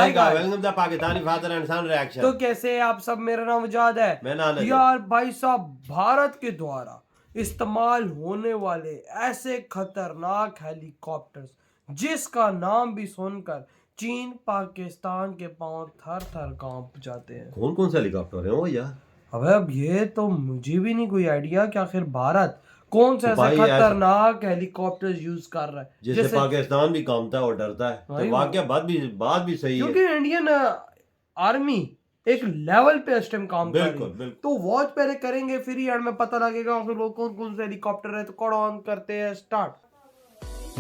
Welcome the Pakistani father and son reaction. तो कैसे हैं आप सब? मेरा नाम वजाद है। यार भाई साहब, भारत के द्वारा इस्तेमाल होने वाले ऐसे खतरनाक हेलीकॉप्टर्स जिसका नाम भी सुनकर चीन पाकिस्तान के पांव थर थर कांप जाते हैं। कौन कौन से हेलीकॉप्टर है वो यार? अब ये तो मुझे भी नहीं कोई आइडिया कि आखिर भारत कौन सा ऐसा खतरनाक हेलीकॉप्टर यूज कर रहा है जिससे पाकिस्तान भी कांपता है और डरता है। तो वाकया बात भी सही है, क्योंकि इंडियन आर्मी एक लेवल पे इस टाइम काम कर रही है। तो वॉच पहले करेंगे, फिर ही एंड में पता लगेगा कि लोग कौन कौन से हेलीकॉप्टर है। तो कॉल ऑन करते हैं, स्टार्ट।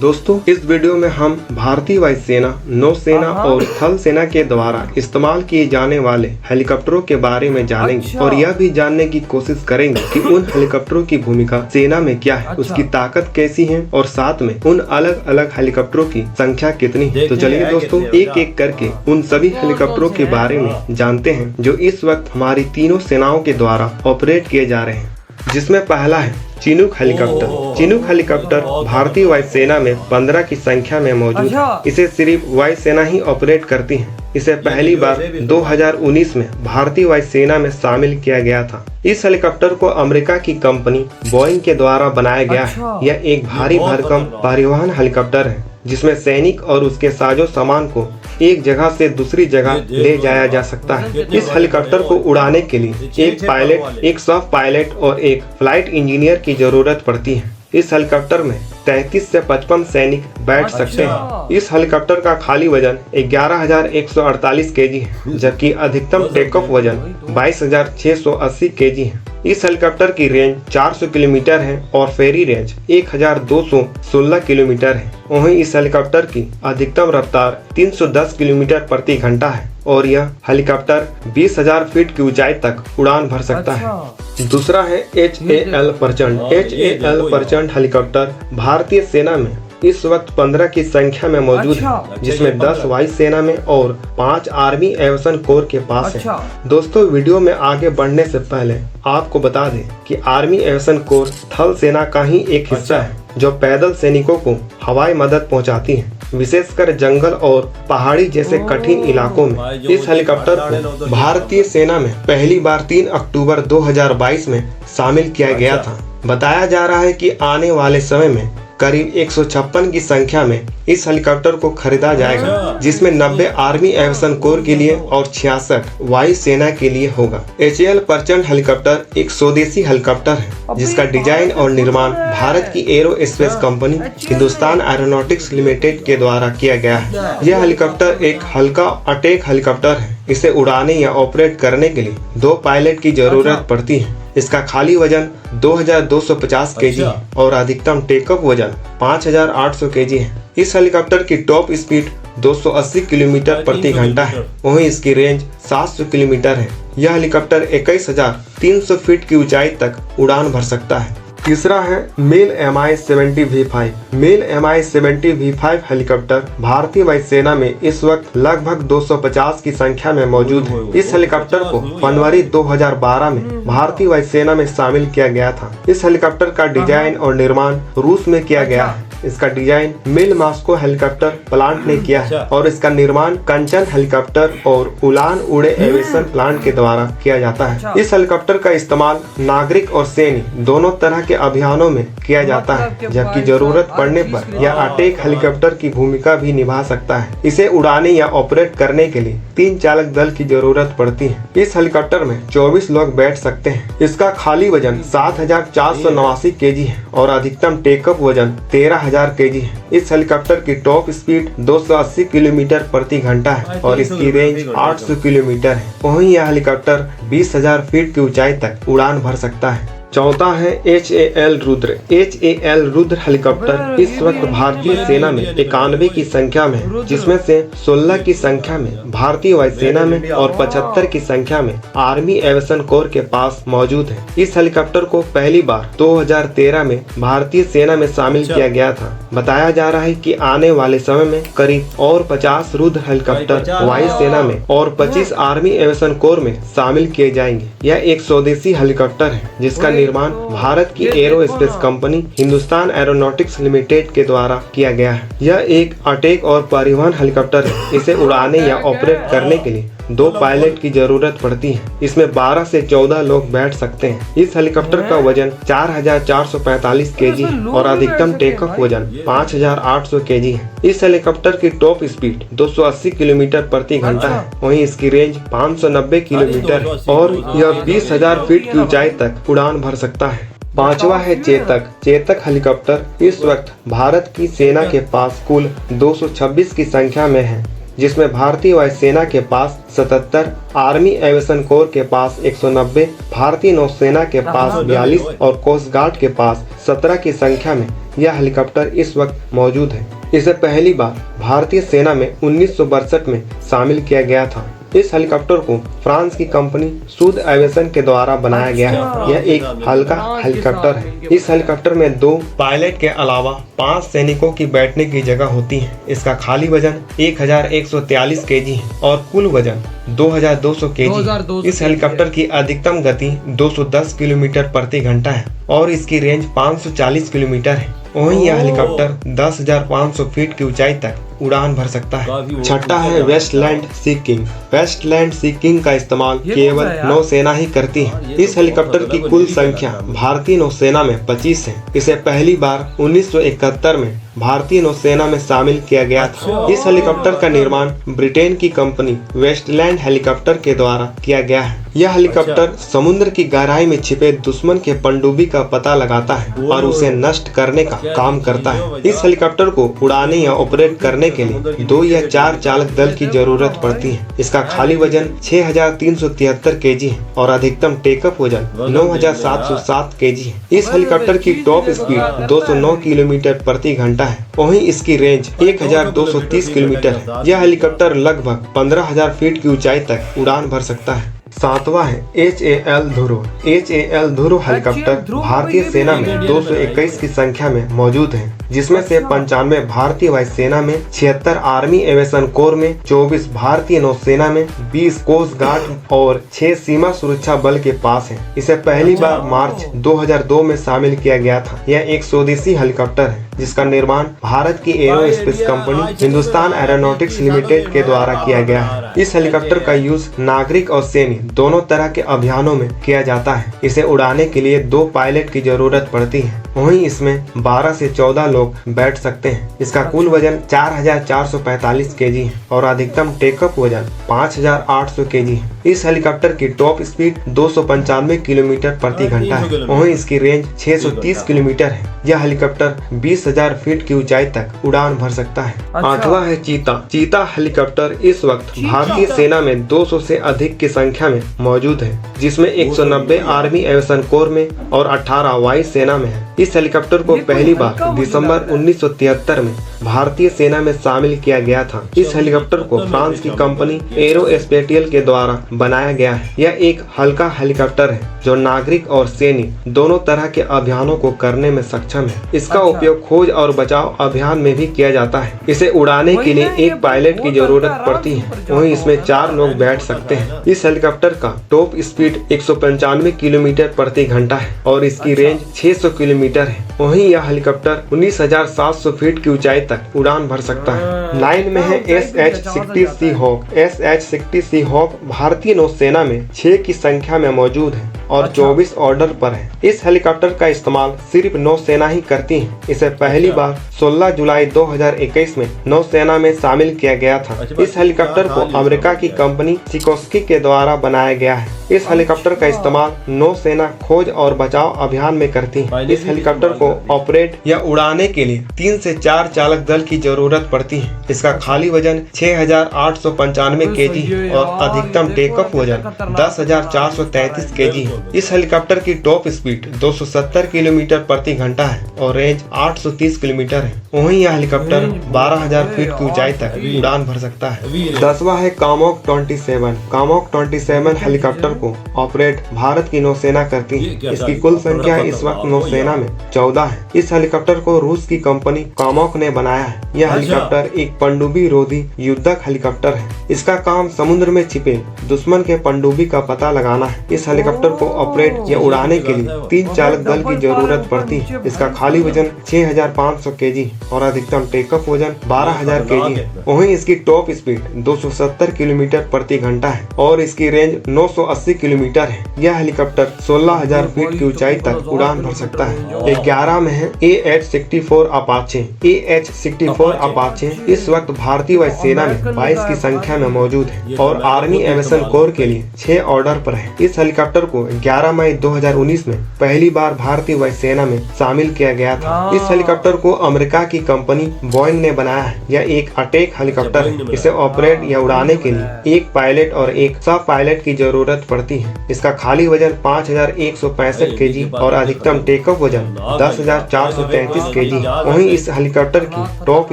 दोस्तों, इस वीडियो में हम भारतीय वायुसेना, नौसेना और थल सेना के द्वारा इस्तेमाल किए जाने वाले हेलीकॉप्टरों के बारे में जानेंगे और यह भी जानने की कोशिश करेंगे कि उन हेलीकॉप्टरों की भूमिका सेना में क्या है, उसकी ताकत कैसी है और साथ में उन अलग अलग हेलीकॉप्टरों की संख्या कितनी है। तो चलिए दोस्तों, एक एक करके उन सभी हेलीकॉप्टरों के बारे में जानते हैं जो इस वक्त हमारी तीनों सेनाओं के द्वारा ऑपरेट किए जा रहे हैं। जिसमें पहला है चिनूक हेलीकॉप्टर। चिनूक हेलीकॉप्टर भारतीय वायुसेना में 15 की संख्या में मौजूद है। इसे सिर्फ वायुसेना ही ऑपरेट करती है। इसे पहली बार 2019 में भारतीय वायुसेना में शामिल किया गया था। इस हेलीकॉप्टर को अमेरिका की कंपनी बोइंग के द्वारा बनाया गया है। यह एक भारी भरकम परिवहन हेलीकॉप्टर है जिसमें सैनिक और उसके साजो सामान को एक जगह से दूसरी जगह ले जाया जा सकता है। इस हेलीकॉप्टर को उड़ाने के लिए एक पायलट, एक सब पायलट और एक फ्लाइट इंजीनियर की जरूरत पड़ती है। इस हेलीकॉप्टर में 33 से 55 सैनिक बैठ सकते हैं। इस हेलीकॉप्टर का खाली वजन 11,148 केजी है, जबकि अधिकतम टेक ऑफ वजन 22,680 केजी है। इस हेलीकॉप्टर की रेंज 400 किलोमीटर है और फेरी रेंज 1,216 किलोमीटर है। वहीं इस हेलीकॉप्टर की अधिकतम रफ्तार 310 किलोमीटर प्रति घंटा है और यह हेलीकॉप्टर 20,000 फीट की ऊंचाई तक उड़ान भर सकता है। दूसरा है HAL प्रचंड। HAL प्रचंड हेलीकॉप्टर भारतीय सेना में इस वक्त 15 की संख्या में मौजूद है, जिसमें 10 वायुसेना में और 5 आर्मी एविएशन कोर के पास है। दोस्तों, वीडियो में आगे बढ़ने से पहले आपको बता दें कि आर्मी एविएशन कोर थल सेना का ही एक हिस्सा है जो पैदल सैनिकों को हवाई मदद पहुंचाती है, विशेषकर जंगल और पहाड़ी जैसे कठिन इलाकों में। इस हेलीकॉप्टर को भारतीय सेना में पहली बार 3 अक्टूबर 2022 में शामिल किया गया था। बताया जा रहा है कि आने वाले समय में करीब 156 की संख्या में इस हेलीकॉप्टर को खरीदा जाएगा, जिसमें 90 आर्मी एविएशन कोर के लिए और 66 वायु सेना के लिए होगा। HAL प्रचंड हेलीकॉप्टर एक स्वदेशी हेलीकॉप्टर है जिसका डिजाइन और निर्माण भारत की arrow space company Hindustan aeronautics limited के द्वारा किया गया है। यह हेलीकॉप्टर एक हल्का अटैक हेलीकॉप्टर है। इसे उड़ाने या ऑपरेट करने के लिए 2 पायलट की जरूरत पड़ती है। इसका खाली वजन 2,250 केजी है और अधिकतम टेक ऑफ वजन 5,800 केजी है। इस हेलीकॉप्टर की टॉप स्पीड 280 किलोमीटर प्रति घंटा है। वहीं इसकी रेंज 700 किलोमीटर है। यह हेलीकॉप्टर 21,300 फीट की ऊंचाई तक उड़ान भर सकता है। तीसरा है mail Mi-70 V5। Mail Mi-70 V5 helicopter भारतीय वायुसेना में इस वक्त लगभग 250 की संख्या में मौजूद है। इस हेलीकॉप्टर को जनवरी 2012 में भारतीय वायुसेना में शामिल किया गया था। इस हेलीकॉप्टर का डिजाइन और निर्माण रूस में किया गया है। इसका डिजाइन मिल मॉस्को हेलीकॉप्टर प्लांट ने किया है और इसका निर्माण कंचन हेलीकॉप्टर और उड़ान उड़े एविएशन प्लांट के द्वारा किया जाता है। इस हेलीकॉप्टर का इस्तेमाल नागरिक और सैन्य दोनों तरह के अभियानों में किया जाता है, जबकि जरूरत पड़ने पर यह अटैक हेलीकॉप्टर की भूमिका भी निभा सकता है। इसे उड़ाने या ऑपरेट करने के लिए 3 चालक दल की जरूरत पड़ती है। इस हेलीकॉप्टर में 24 लोग बैठ सकते हैं। इसका खाली वजन 7,489 केजी है और अधिकतम टेक ऑफ वजन 13,000 केजी है। इस हेलीकॉप्टर की टॉप स्पीड 280 किलोमीटर प्रति घंटा है और इसकी रेंज 800 किलोमीटर है। वहीं यह हेलीकॉप्टर 20,000 फीट की ऊंचाई तक उड़ान भर सकता है। चौथा है HAL Rudra. HAL Rudra helicopter इस वक्त भारतीय सेना में 91 की संख्या में, जिसमें से 16 की संख्या में भारतीय वायुसेना में और 75 की संख्या में आर्मी एविएशन कोर के पास मौजूद है। इस हेलीकॉप्टर को पहली बार 2013 में भारतीय सेना में शामिल किया गया था। बताया जा रहा है कि आने वाले समय में करीब और 50 रुद्र हेलीकॉप्टर वायुसेना में और 25 आर्मी एविएशन कोर में शामिल किए जाएंगे। यह एक स्वदेशी हेलीकॉप्टर है जिसका निर्माण भारत की aerospace company Hindustan aeronautics limited के द्वारा किया गया है। यह एक अटैक और परिवहन हेलीकॉप्टर है। इसे उड़ाने या ऑपरेट करने के लिए 2 पायलट की जरूरत पड़ती है। इसमें 12 से 14 लोग बैठ सकते हैं। इस हेलीकॉप्टर का वजन 4445 केजी और अधिकतम टेक ऑफ वजन 5800 केजी है। इस हेलीकॉप्टर की टॉप स्पीड 280 किलोमीटर प्रति घंटा है। वहीं इसकी रेंज 590 किलोमीटर है और यह 20,000 फीट की ऊंचाई तक उड़ान भर सकता है। 5वां है चेतक। चेतक हेलीकॉप्टर इस वक्त भारत की सेना के पास कुल 226 की संख्या में है, जिसमें भारतीय वायुसेना के पास 77, आर्मी एविएशन कोर के पास 190, भारतीय नौसेना के पास 42 और कोस्ट गार्ड के पास 17 की संख्या में यह हेलीकॉप्टर इस वक्त मौजूद है। इसे पहली बार भारतीय सेना में 1962 में शामिल किया गया था। इस हेलीकॉप्टर को फ्रांस की कंपनी सूद एविएशन के द्वारा बनाया गया है। यह एक हल्का हेलीकॉप्टर है। इस हेलीकॉप्टर में 2 पायलट के अलावा 5 सैनिकों की बैठने की जगह होती है। इसका खाली वजन 1143 केजी है और कुल वजन 2200 केजी। इस हेलीकॉप्टर की अधिकतम गति 210 किलोमीटर प्रति घंटा है और इसकी रेंज 540 किलोमीटर है। वहीं यह हेलीकॉप्टर 10,500 फीट की ऊंचाई तक उड़ान भर सकता है। छठा है वेस्टलैंड सी किंग। वेस्टलैंड सी किंग का इस्तेमाल केवल नौसेना ही करती है। इस हेलीकॉप्टर की कुल संख्या भारतीय नौसेना में 25 है। इसे पहली बार 1971 में भारतीय नौसेना में शामिल किया गया था। इस हेलीकॉप्टर का निर्माण ब्रिटेन की कंपनी वेस्टलैंड हेलीकॉप्टर के द्वारा किया गया है। यह हेलीकॉप्टर समुद्र की गहराई में छिपे दुश्मन के पनडुब्बी का पता लगाता है और उसे नष्ट करने का काम करता है। इस हेलीकॉप्टर को उड़ाने या ऑपरेट करने के लिए 2 या 4 चालक दल की जरूरत पड़ती है। इसका खाली वजन 6373 केजी है और अधिकतम टेकअप वजन 9707 केजी है। इस हेलीकॉप्टर की टॉप स्पीड 209 किलोमीटर प्रति घंटा है। वहीं इसकी रेंज 1230 किलोमीटर है। यह हेलीकॉप्टर लगभग 15,000 फीट की ऊंचाई तक उड़ान भर सकता है। 7वां है HAL ध्रुव। HAL ध्रुव हेलीकॉप्टर भारतीय सेना में 221 की संख्या में मौजूद है, जिसमें से 95 भारतीय वायुसेना में, 76 आर्मी एविएशन कोर में, 24 भारतीय नौसेना में, 20 कोस्ट गार्ड और 6 सीमा सुरक्षा बल के पास है। इसे पहली बार मार्च 2002 में शामिल किया गया था। यह एक स्वदेशी हेलीकॉप्टर है जिसका निर्माण भारत की aerospace company Hindustan aeronautics limited के द्वारा किया गया है। इस हेलीकॉप्टर का यूज नागरिक और सैन्य दोनों तरह के अभियानों में किया जाता है। इसे उड़ाने के लिए 2 पायलट की जरूरत पड़ती है। वहीं इसमें 12 से 14 लोग बैठ सकते हैं। इसका कुल वजन 4445 केजी है और अधिकतम टेकअप वजन 5800 केजी है। इस हेलीकॉप्टर की टॉप स्पीड 295 किलोमीटर प्रति घंटा है। वहीं इसकी रेंज 630 किलोमीटर है। यह हेलीकॉप्टर 20,000 फीट की ऊंचाई तक उड़ान भर सकता है। 8वां है चीता। चीता हेलीकॉप्टर इस वक्त भारतीय सेना में 200 से अधिक की संख्या में मौजूद है, जिसमें 190 आर्मी एविएशन कोर में और 18 वायु सेना में है। इस हेलीकॉप्टर को पहली बार दिसंबर 1973 में भारतीय सेना में शामिल किया गया था। इस हेलीकॉप्टर को फ्रांस की कंपनी एरोस्पेटियल के द्वारा बनाया गया है। यह एक हल्का हेलीकॉप्टर है जो नागरिक और सैन्य दोनों तरह के अभियानों को करने में सक्षम है। इसका उपयोग खोज और बचाव अभियान में भी किया जाता है। इसे उड़ाने के लिए 1 पायलट की जरूरत पड़ती है। वहीं इसमें 4 लोग बैठ सकते हैं। इस हेलीकॉप्टर का टॉप स्पीड 195 किलोमीटर प्रति घंटा है और इसकी रेंज 600 किलोमीटर है। वहीं यह हेलीकॉप्टर 19,700 फीट की ऊंचाई तक उड़ान भर सकता है। 9 में है SH-60 सी हॉक। SH-60 सी हॉक भारतीय नौसेना में 6 की संख्या में मौजूद है और 24 ऑर्डर पर है। इस हेलीकॉप्टर का इस्तेमाल सिर्फ नौसेना ही करती है। इसे पहली बार 16 जुलाई 2021 में नौसेना में शामिल किया गया था। इस हेलीकॉप्टर को अमेरिका की कंपनी सिकोस्की के द्वारा बनाया गया है। इस हेलीकॉप्टर का इस्तेमाल नौसेना खोज और बचाव अभियान में करती है। इस हेलीकॉप्टर को ऑपरेट या उड़ाने के लिए 3 से 4 चालक दल की जरूरत पड़ती है। इसका खाली वजन 6,895 केजी और अधिकतम टेकऑफ वजन 10,433 केजी है। इस हेलीकॉप्टर की टॉप स्पीड 270 किलोमीटर प्रति घंटा है और रेंज 830 किलोमीटर है। वहीं यह हेलीकॉप्टर 12,000 फीट की ऊंचाई तक उड़ान भर सकता है। 10वां है कामोक 27। कामोक 27 हेलीकॉप्टर को ऑपरेट भारत की नौसेना करती है। इसकी कुल संख्या इस वक्त नौसेना में 14 है। इस हेलीकॉप्टर को रूस की कंपनी कामोक ने बनाया है। यह हेलीकॉप्टर एक पनडुब्बी रोधी युद्धक हेलीकॉप्टर है। इसका काम समुद्र में छिपे दुश्मन के पनडुब्बी का पता लगाना है। इस हेलीकॉप्टर को ऑपरेट या उड़ाने के लिए 3 चालक दल की जरूरत पड़ती है। इसका खाली वजन 6500 केजी और अधिकतम टेकअप वजन 12000 केजी है। वहीं इसकी टॉप स्पीड 270 किलोमीटर प्रति घंटा है और इसकी रेंज 980 किलोमीटर है। यह हेलीकॉप्टर 16000 फीट की ऊंचाई तक उड़ान भर सकता है। 11 में है AH-64 अपाचे। AH-64 अपाचे इस वक्त भारतीय वायुसेना में 22 की संख्या में मौजूद है और आर्मी एविएशन कोर के लिए 6 ऑर्डर पर है। इस हेलीकॉप्टर को 11 मई 2019 में पहली बार भारतीय वायुसेना में शामिल किया गया था। इस हेलीकॉप्टर को अमेरिका की कंपनी बोइंग ने बनाया है। यह एक अटैक हेलीकॉप्टर है। इसे ऑपरेट या उड़ाने के लिए एक पायलट और एक सब पायलट की जरूरत पड़ती है। इसका खाली वजन 5165 केजी और अधिकतम टेकअप वजन 10,433 केजी। वहीं इस हेलीकॉप्टर की टॉप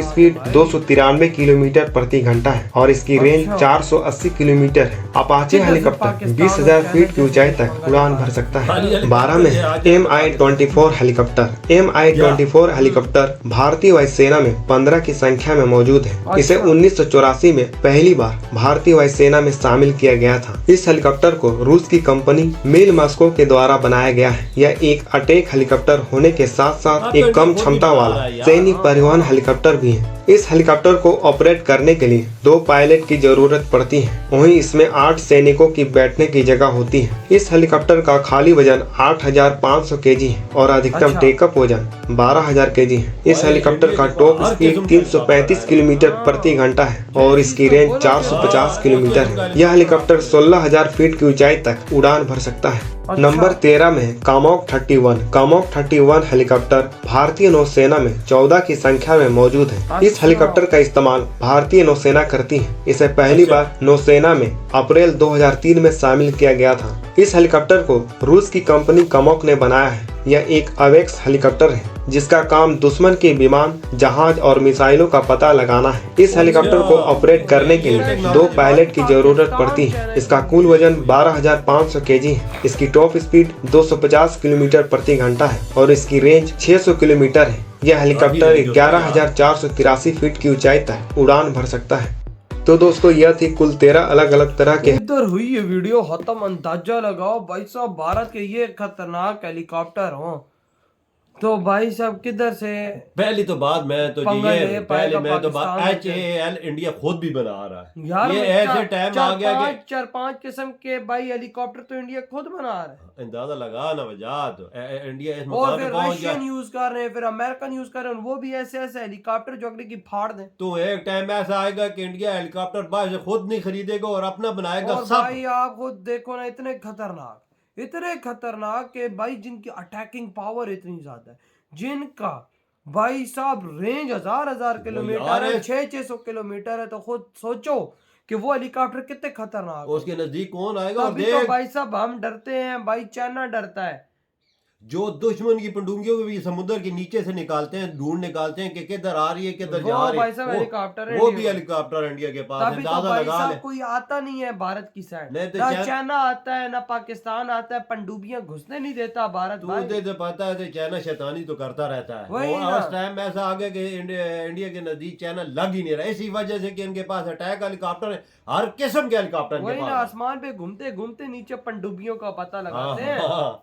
स्पीड 293 किलोमीटर प्रति घंटा है और इसकी रेंज 480 किलोमीटर है। अपाचे हेलीकॉप्टर 20,000 फीट की ऊंचाई तक उड़ान भर सकता है। 12 में है Mi-24 हेलीकॉप्टर। Mi-24 हेलीकॉप्टर भारतीय वायुसेना में 15 की संख्या में मौजूद है। इसे 1984 में पहली बार भारतीय वायुसेना में शामिल किया गया था। इस हेलीकॉप्टर को रूस की कंपनी मिल मॉस्को के द्वारा बनाया गया है। यह एक अटैक हेलीकॉप्टर होने के साथ साथ एक कम क्षमता वाला सैनिक परिवहन हेलीकॉप्टर भी है। इस हेलीकॉप्टर को ऑपरेट करने के लिए 2 पायलट की जरूरत पड़ती है। वहीं इसमें 8 सैनिकों की बैठने की जगह होती है। इस हेलीकॉप्टर का खाली वजन 8500 केजी है और अधिकतम टेकअप वजन 12000 केजी है। इस हेलीकॉप्टर का टॉप स्पीड 335 किलोमीटर प्रति घंटा है और इसकी रेंज 450 किलोमीटर है। यह हेलीकॉप्टर 16000 फीट की ऊंचाई तक उड़ान भर सकता है। नंबर 13 में है कामोक 31। कामोक 31 हेलीकॉप्टर भारतीय नौसेना में 14 की संख्या में मौजूद है। इस हेलीकॉप्टर का इस्तेमाल भारतीय नौसेना करती है। इसे पहली बार नौसेना में अप्रैल 2003 में शामिल किया गया था। इस हेलीकॉप्टर को रूस की कंपनी कामोक ने बनाया है। यह एक अवेक्स हेलीकॉप्टर है जिसका काम दुश्मन के विमान, जहाज और मिसाइलों का पता लगाना है। इस हेलीकॉप्टर को ऑपरेट करने के लिए 2 पायलट की जरूरत पड़ती है। इसका कुल वजन 12500 केजी है। इसकी टॉप स्पीड 250 किलोमीटर प्रति घंटा है और इसकी रेंज 600 किलोमीटर है। यह हेलीकॉप्टर 11,483 फीट की ऊंचाई तक उड़ान भर सकता है। तो दोस्तों यह थी कुल 13 अलग अलग तरह के। इधर हुई ये वीडियो खत्म। अंदाजा लगाओ भाई साहब, भारत के ये खतरनाक हेलीकॉप्टर हो तो भाई साहब किधर से पहली तो बात मैं तो ये पहले मैं तो बात HAL इंडिया खुद भी बना रहा है यार। ये ऐसे टाइम आ गया कि 4-5 किस्म के भाई हेलीकॉप्टर तो इंडिया खुद बना रहा है। अंदाजा लगा ना वजह तो इंडिया इस और मुकाम फिर पे पहुंच रशियन गया। यूज कर रहे हैं, फिर अमेरिकन यूज कर रहे हैं, वो भी ऐसे ऐसे हेलीकॉप्टर जो अगले की फाड़ दें। तो एक टाइम ऐसा आएगा कि इंडिया हेलीकॉप्टर बाहर से खुद नहीं खरीदेगा और अपना बनाएगा और सब। भाई आप खुद देखो ना, इतने खतरनाक के भाई जिनकी अटैकिंग पावर इतनी ज्यादा है, जिनका भाई साहब रेंज हजार किलोमीटर है, 600 किलोमीटर है। तो खुद सोचो कि वो हेलीकॉप्टर कितने खतरनाक है। उसके नजदीक कौन आएगा और तभी देख तो भाई साहब हम डरते हैं, भाई चाइना डरता है। जो दुश्मन की पंडुंगियों को भी समुद्र के नीचे से निकालते हैं, ढूंढ निकालते हैं कि किधर आ रही है, किधर जा रही भाई साहब है, हेलीकॉप्टर है, वो भी हेलीकॉप्टर इंडिया के पास है। तभी तो अंदाजा भाई लगा साहब ले। कोई आता नहीं है भारत की साइड, नहीं तो ना चाइना आता है ना पाकिस्तान आता है, पनडुब्बियां घुसने नहीं देता भारत। तुझे तो पता है तो चाइना शैतानी तो करता रहता है। वही और ना। उस टाइम ऐसा आ गया कि इंडिया के नजदीक चाइना लग ही नहीं रहा, इसी वजह से कि इनके पास अटैक हेलीकॉप्टर है, हर किस्म के हेलीकॉप्टर वही ना, आसमान पे घूमते घूमते नीचे पनडुब्बियों का पता लगाते हैं।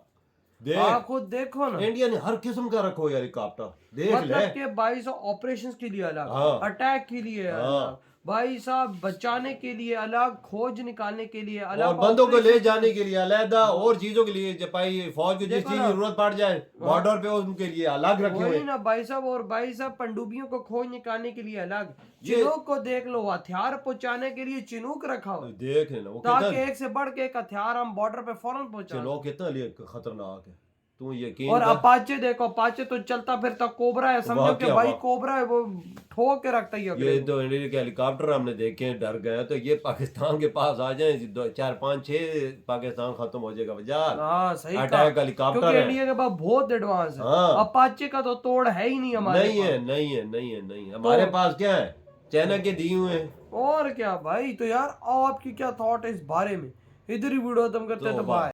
देख खुद देखो ना, इंडिया ने हर किस्म का रखो हेलीकॉप्टर, देख मतलब ले। के भाई साहब ऑपरेशंस के लिए अलग, हाँ। अटैक के लिए अलग, भाई साहब बचाने के लिए अलग, खोज निकालने के लिए अलग, और बंदों को ले जाने के लिए अलग, और चीजों के लिए जपाई फौज को जिस चीज की जरूरत पड़ जाए बॉर्डर पे उनके लिए अलग रखे हुए ना भाई साहब। और भाई साहब पनडुब्बियों को खोज निकालने के लिए अलग, चिनूक को देख लो, हथियार पहुंचाने के लिए चिनूक रखा हो, देख लेना वो ताकि एक से बढ़ के एक हथियार हम बॉर्डर पे फौरन पहुंचा। चलो कितना लिए खतरनाक है तू यकीन। और अपाचे देखो, अपाचे तो चलता फिरता कोबरा है, समझो कि भाई कोबरा है, वो ठोक के रखता है। ये तो इंडिया के हेलीकॉप्टर हमने देखे हैं, डर गए। तो ये पाकिस्तान के पास आ जाए 4, 5, 6 पाकिस्तान खत्म हो जाएगा बाजार। हाँ सही अटैक हेलीकॉप्टर है, इंडिया के पास बहुत एडवांस है। हाँ। अपाचे का तो तोड़ है ही नहीं हमारे नहीं है हमारे पास। क्या है, चाइना के दिए हुए हैं। और क्या भाई। तो यार आपकी क्या थॉट है इस बारे में, इधर ही वीडियो खत्म करते हैं। तो बाय।